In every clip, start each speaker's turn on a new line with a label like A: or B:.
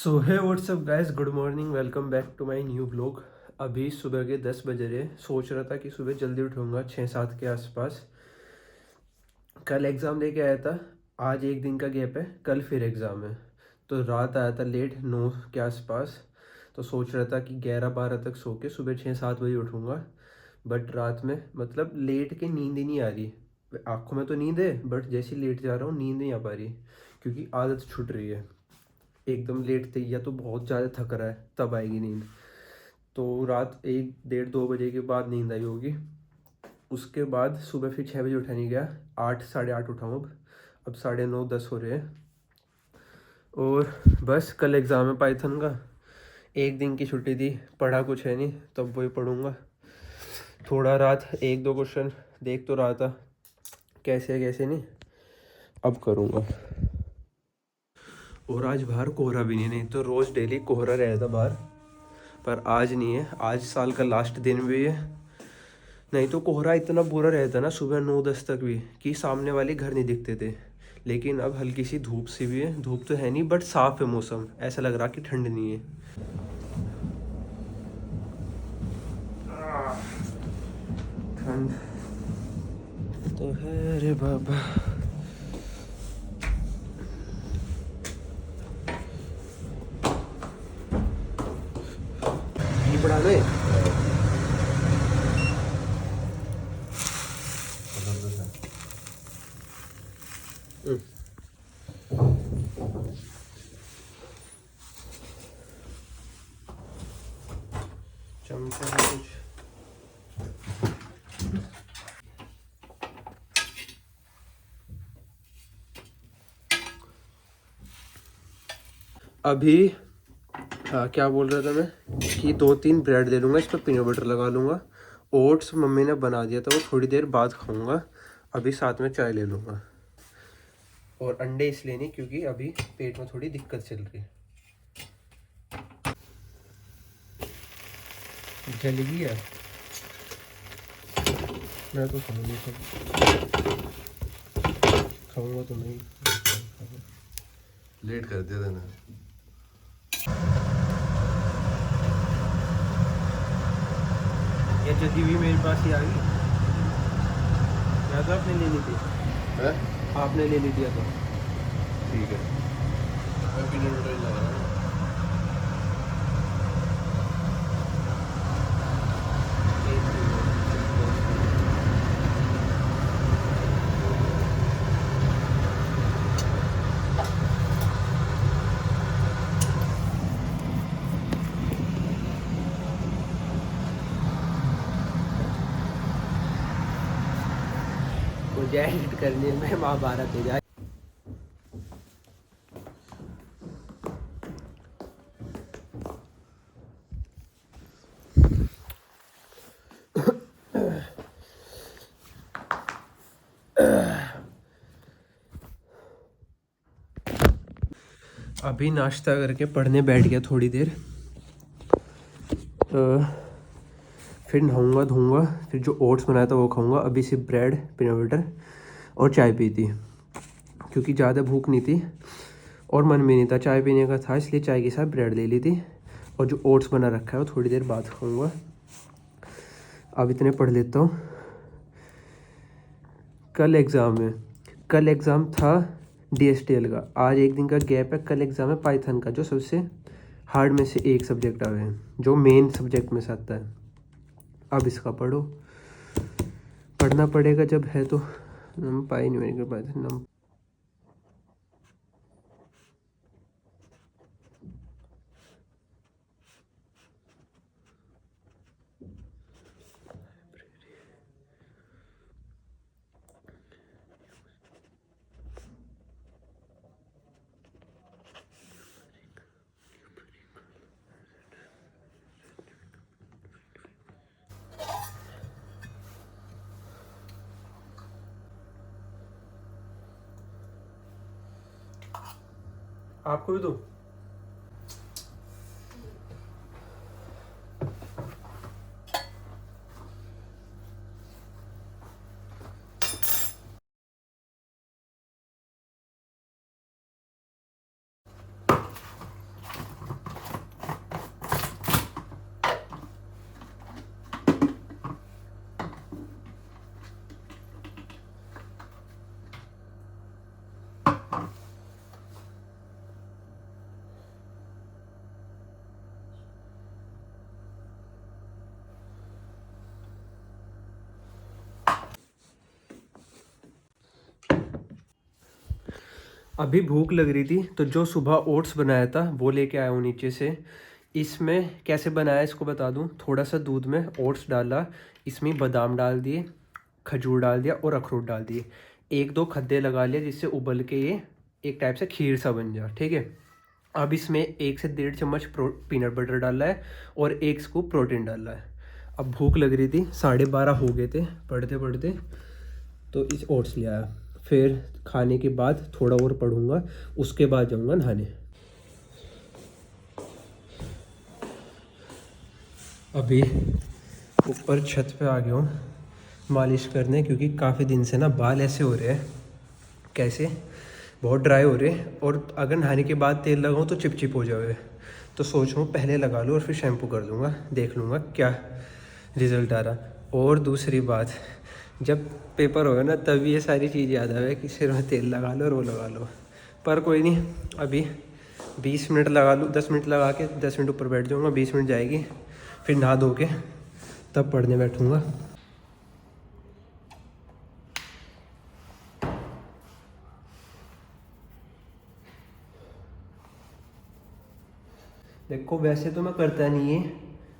A: So hi what's up guys, good morning, welcome back to my new blog. अभी सुबह के 10 बज रहे। सोच रहा था कि सुबह जल्दी उठूंगा 6-7 के आसपास। कल एग्ज़ाम दे के आया था। आज एक दिन का गैप है, कल फिर एग्ज़ाम है। तो रात आया था लेट 9 के आसपास। तो सोच रहा था कि 11-12 तक सो के सुबह 6-7 बजे उठूंगा। बट रात में मतलब लेट के नींद ही नहीं आ रही। आँखों में तो नींद है बट जैसे ही लेट जा रहा हूँ नींद नहीं आ पा रही, क्योंकि आदत छूट रही है। एकदम लेट थे या तो बहुत ज़्यादा थक रहा है तब आएगी नींद। तो रात 1, 1:30, 2 बजे के बाद नींद आई होगी। उसके बाद सुबह फिर 6 बजे उठा नहीं गया। 8, 8:30 उठा हूँ अब 9:30, 10 हो रहे हैं। और बस कल एग्ज़ाम है पाइथन का। एक दिन की छुट्टी थी, पढ़ा कुछ है नहीं, तब वही पढ़ूंगा। थोड़ा रात 1-2 क्वेश्चन देख तो रहा था, कैसे है कैसे नहीं, अब करूँगा। और आज बाहर कोहरा भी नहीं तो रोज़ डेली कोहरा रहता बाहर, पर आज नहीं है। आज साल का लास्ट दिन भी है। नहीं तो कोहरा इतना बुरा रहता ना सुबह 9-10 तक भी, कि सामने वाले घर नहीं दिखते थे। लेकिन अब हल्की सी धूप सी भी है, धूप तो है नहीं बट साफ है मौसम, ऐसा लग रहा कि ठंड नहीं है। ठंड तो है रे बाबा। ये पढ़ा दे। चमचा है कुछ। अभी हाँ, क्या बोल रहा था मैं कि 2-3 ब्रेड ले लूँगा, इस पर पीनट बटर लगा लूँगा। ओट्स मम्मी ने बना दिया था, वो थोड़ी देर बाद खाऊंगा। अभी साथ में चाय ले लूँगा। और अंडे इसलिए नहीं क्योंकि अभी पेट में थोड़ी दिक्कत चल रही है। जल गया। मैं तो खाऊंगी सब, खाऊंगा तो नहीं।
B: लेट कर दिया था ना।
A: ये जल्दी भी मेरे पास ही आ गई, या तो आपने ले ली थी।
B: है?
A: आपने ले ली दिया तो
B: ठीक है, मैं पीनट बटर लगा रहा हूँ।
A: मुझे एडिट करने में महाभारत हो जाए। अभी नाश्ता करके पढ़ने बैठ गया थोड़ी देर। फिर नहाऊंगा धोऊंगा, फिर जो ओट्स बनाया था वो खाऊंगा। अभी सिर्फ ब्रेड, पीनट बटर और चाय पी थी, क्योंकि ज़्यादा भूख नहीं थी और मन भी नहीं था चाय पीने का था, इसलिए चाय के साथ ब्रेड ले ली थी। और जो ओट्स बना रखा है वो थोड़ी देर बाद खाऊंगा। अब इतने पढ़ लेता हूँ। कल एग्ज़ाम है, कल एग्ज़ाम था DSTL का। आज एक दिन का गैप है, कल एग्ज़ाम है पाइथन का, जो सबसे हार्ड में से एक सब्जेक्ट आए हैं, जो मेन सब्जेक्ट में से आता है। अब इसका पढ़ो, पढ़ना पड़ेगा जब है तो। नम पाई नहीं मेरे पास नम। आपको भी दो। अभी भूख लग रही थी तो जो सुबह ओट्स बनाया था वो लेके आया हूँ नीचे से। इसमें कैसे बनाया इसको बता दूँ। थोड़ा सा दूध में ओट्स डाला, इसमें बादाम डाल दिए, खजूर डाल दिया और अखरोट डाल दिए। एक दो खद्दे लगा लिया जिससे उबल के ये एक टाइप से खीर सा बन जाए, ठीक है। अब इसमें 1 से 1.5 चम्मच पीनट बटर डाला है और 1 स्कूप प्रोटीन डाला है। अब भूख लग रही थी, 12:30 हो गए थे पढ़ते पढ़ते, तो इस ओट्स ले आया। फिर खाने के बाद थोड़ा और पढ़ूंगा, उसके बाद जाऊंगा नहाने। अभी ऊपर छत पे आ गया हूँ मालिश करने, क्योंकि काफ़ी दिन से ना बाल ऐसे हो रहे हैं, कैसे बहुत ड्राई हो रहे हैं, और अगर नहाने के बाद तेल लगाऊँ तो चिपचिप हो जाए। तो सोच रहा हूँ पहले लगा लूँ और फिर शैम्पू कर दूँगा, देख लूँगा क्या रिज़ल्ट आ रहा। और दूसरी बात, जब पेपर होगा ना तभी ये सारी चीज़ याद आवे कि सिर में तेल लगा लो और वो लगा लो। पर कोई नहीं, अभी 20 मिनट लगा लूँ, 10 मिनट लगा के 10 मिनट ऊपर बैठ जाऊँगा, 20 मिनट जाएगी, फिर नहा धो के तब पढ़ने बैठूँगा। देखो वैसे तो मैं करता नहीं है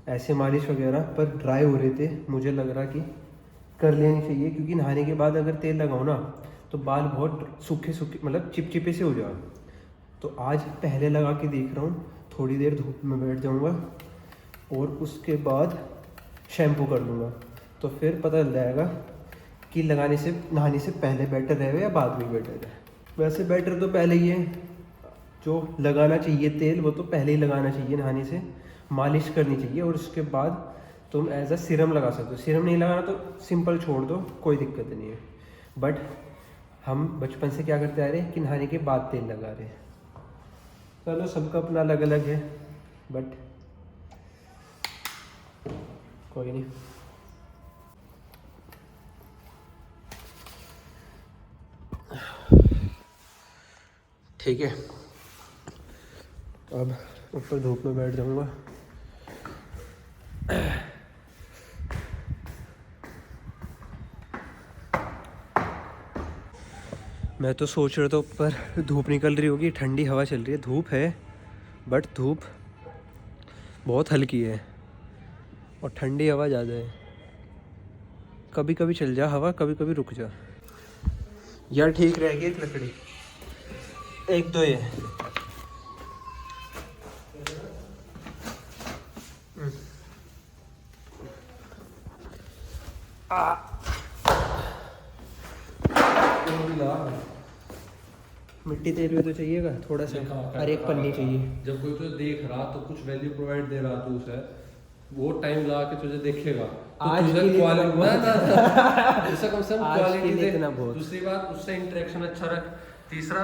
A: ऐसे मालिश वगैरह, पर ड्राई हो रहे थे, मुझे लग रहा कि कर लेनी चाहिए, क्योंकि नहाने के बाद अगर तेल लगाओ ना तो बाल बहुत सूखे सूखे मतलब चिपचिपे से हो जाए। तो आज पहले लगा के देख रहा हूँ, थोड़ी देर धूप में बैठ जाऊँगा और उसके बाद शैम्पू कर लूँगा, तो फिर पता चल जाएगा कि लगाने से नहाने से पहले बेटर रहे या बाद में बेटर है। वैसे बेटर तो पहले ही है, जो लगाना चाहिए तेल वो तो पहले ही लगाना चाहिए, नहाने से मालिश करनी चाहिए और उसके बाद तुम एज अ सीरम लगा सकते हो। सीरम नहीं लगाना तो सिंपल छोड़ दो, कोई दिक्कत नहीं है। बट हम बचपन से क्या करते आ रहे हैं कि नहाने के बाद तेल लगा रहे हैं। चलो सबका अपना अलग अलग है, बट कोई नहीं। ठीक है, अब ऊपर धूप में बैठ जाऊंगा। मैं तो सोच रहा था ऊपर धूप निकल रही होगी, ठंडी हवा चल रही है, धूप है बट धूप बहुत हल्की है और ठंडी हवा ज़्यादा है। कभी कभी चल जा हवा, कभी कभी रुक जा। यार ठीक रहेगी एक लकड़ी, एक दो ये मिट्टी तेल भी तो चाहिएगा थोड़ा सा, और एक पन्नी चाहिए।
B: जब कोई तुझे देख रहा तो कुछ वैल्यू प्रोवाइड दे रहा तू उसे, वो टाइम लगा के तुझे देखेगा तो
A: आज
B: तुझे
A: के लिए
B: क्वालिटी ना जैसा कम से कम
A: आज के
B: क्वालिटी
A: लिए
B: दे।
A: इतना बहुत।
B: दूसरी बात, उससे इंटरेक्शन अच्छा रख। तीसरा,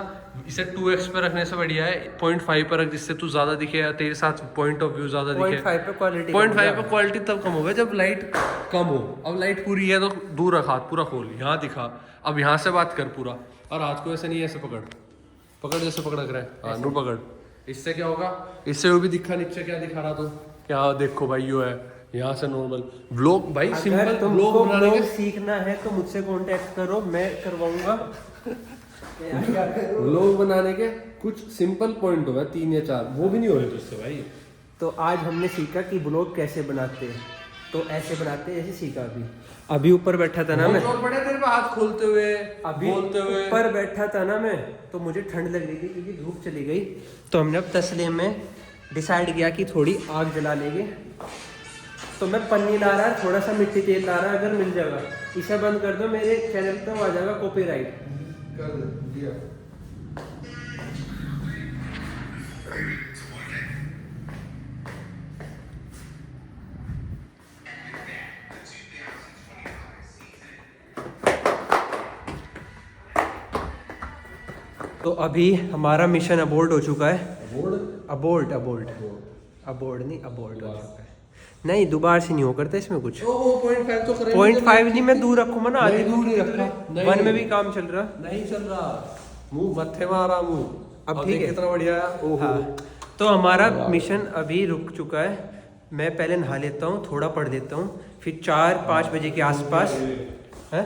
B: इसे 2x पे रखने से बढ़िया है 0.5 पे रख, जिससे तू ज्यादा दिखे या तेरे साथ पॉइंट ऑफ व्यू ज्यादा दिखे।
A: 0.5 पे क्वालिटी
B: 0.5 पे क्वालिटी तब कम होगा जब लाइट कम हो। अब लाइट पूरी है तो दूर रख, हाथ पूरा खोल, यहाँ दिखा। अब यहाँ से बात कर पूरा, और हाथ को ऐसे नहीं, ऐसे पकड़ पकड़ जैसे पकड़ रहा है, हाँ नू पकड़। इससे क्या होगा, इससे वो भी दिखा नीचे क्या दिखा रहा, तो क्या देखो भाई यो है यहाँ से नॉर्मल व्लॉग भाई, सिंपल व्लॉग बनाने के
A: सीखना है तो मुझसे कांटेक्ट करो, मैं करवाऊंगा।
B: व्लॉग बनाने के कुछ सिंपल पॉइंट होगा 3 या 4, वो भी नहीं हो रहे तुझसे भाई।
A: तो आज हमने सीखा कि ब्लॉग कैसे बनाते हैं, तो ऐसे बनाते हैं, ऐसे सीखा। अभी ऊपर बैठा था ना मैं,
B: बड़े देर में हाथ खोलते हुए,
A: अभी
B: बोलते हुए
A: ऊपर बैठा था ना मैं, तो मुझे ठंड लग रही थी क्योंकि धूप चली गई। तो हमने अब तसले में डिसाइड किया कि थोड़ी आग जला लेंगे। तो मैं पन्नी ला रहा, थोड़ा सा मिट्टी तेल ला रहा, अगर मिल जाएगा। इसे बंद कर दो, मेरे चैनल पे आ जाएगा कॉपीराइट।
B: कर दिया।
A: तो अभी हमारा मिशन अबोर्ड हो चुका है।
B: अबोर्ड
A: अबोर्ड नहीं, अबोर्ड हो चुका है। नहीं दोबारा से नहीं हो करता इसमें कुछ।
B: 0.5 तो करेंगे।
A: 0.5 नहीं, मैं दूर रखूंगा ना, आधी
B: दूर नहीं रखा,
A: वन में भी काम चल रहा,
B: नहीं चल रहा, मुंह मत्थे में आ रहा मुंह।
A: अब ठीक है,
B: कितना बढ़िया है। ओहो।
A: हाँ। तो हमारा मिशन अभी रुक चुका है। मैं पहले नहा लेता हूँ, थोड़ा पढ़ लेता हूँ, फिर 4-5 बजे के आसपास है।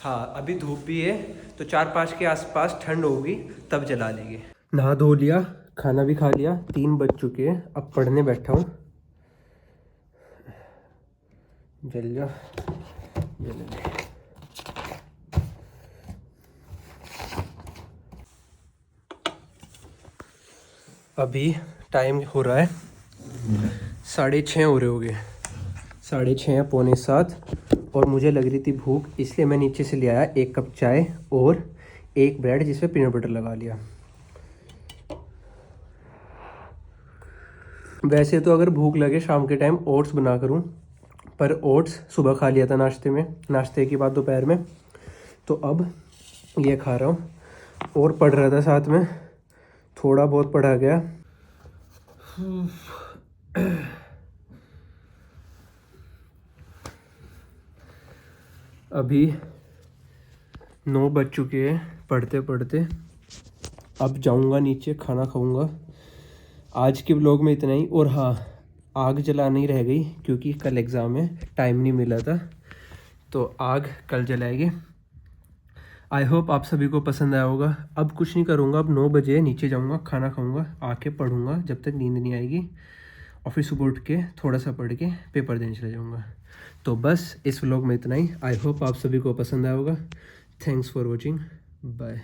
A: हाँ अभी धूप भी है तो 4-5 के आसपास ठंड होगी तब जला लेंगे। नहा धो लिया, खाना भी खा लिया, 3 बज चुके हैं, अब पढ़ने बैठा हूँ। जल जा जल जा। अभी टाइम हो रहा है 6:30 हो रहे हो गए, 6:30 पौने 7, और मुझे लग रही थी भूख, इसलिए मैं नीचे से ले आया 1 कप चाय और 1 ब्रेड जिसमें पीनट बटर लगा लिया। वैसे तो अगर भूख लगे शाम के टाइम ओट्स बना करूँ, पर ओट्स सुबह खा लिया था नाश्ते के बाद दोपहर में, तो अब ये खा रहा हूँ। और पढ़ रहा था साथ में, थोड़ा बहुत पढ़ा गया। अभी 9 बज चुके हैं पढ़ते पढ़ते। अब जाऊंगा नीचे, खाना खाऊंगा। आज के व्लॉग में इतना ही। और हाँ, आग जलानी रह गई क्योंकि कल एग्ज़ाम है, टाइम नहीं मिला था, तो आग कल जलाएंगे। आई होप आप सभी को पसंद आया होगा। अब कुछ नहीं करूँगा, अब 9 बजे नीचे जाऊँगा, खाना खाऊँगा, आके पढ़ूँगा जब तक नींद नहीं आएगी, और फिर सुबह उठ के थोड़ा सा पढ़ के पेपर देने चले जाऊँगा। तो बस इस व्लॉग में इतना ही। आई होप आप सभी को पसंद आया होगा। Thanks for watching, bye.